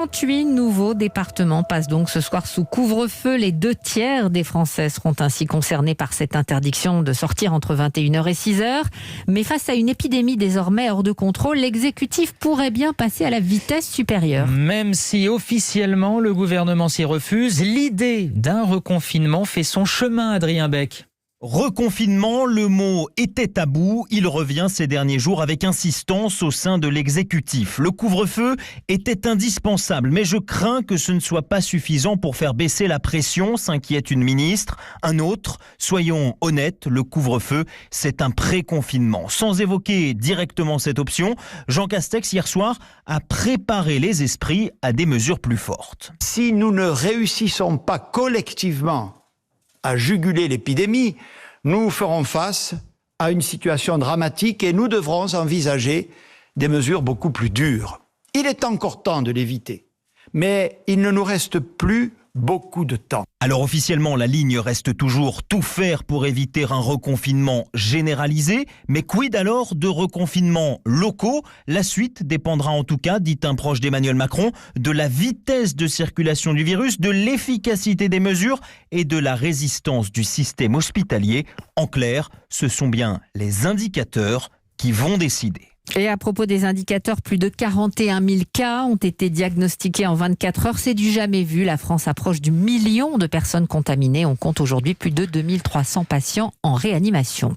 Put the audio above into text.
38 nouveaux départements passent donc ce soir sous couvre-feu. Les 2/3 des Français seront ainsi concernés par cette interdiction de sortir entre 21h et 6h. Mais face à une épidémie désormais hors de contrôle, l'exécutif pourrait bien passer à la vitesse supérieure. Même si officiellement le gouvernement s'y refuse, l'idée d'un reconfinement fait son chemin, Adrien Beck. Reconfinement, le mot était tabou. Il revient ces derniers jours avec insistance au sein de l'exécutif. Le couvre-feu était indispensable, mais je crains que ce ne soit pas suffisant pour faire baisser la pression, s'inquiète une ministre. Un autre, soyons honnêtes, le couvre-feu, c'est un pré-confinement. Sans évoquer directement cette option, Jean Castex, hier soir, a préparé les esprits à des mesures plus fortes. Si nous ne réussissons pas collectivement à juguler l'épidémie, nous ferons face à une situation dramatique et nous devrons envisager des mesures beaucoup plus dures. Il est encore temps de l'éviter, mais il ne nous reste plus beaucoup de temps. Alors officiellement, la ligne reste toujours tout faire pour éviter un reconfinement généralisé. Mais quid alors de reconfinements locaux? La suite dépendra en tout cas, dit un proche d'Emmanuel Macron, de la vitesse de circulation du virus, de l'efficacité des mesures et de la résistance du système hospitalier. En clair, ce sont bien les indicateurs qui vont décider. Et à propos des indicateurs, plus de 41 000 cas ont été diagnostiqués en 24 heures. C'est du jamais vu. La France approche du million de personnes contaminées. On compte aujourd'hui plus de 2300 patients en réanimation.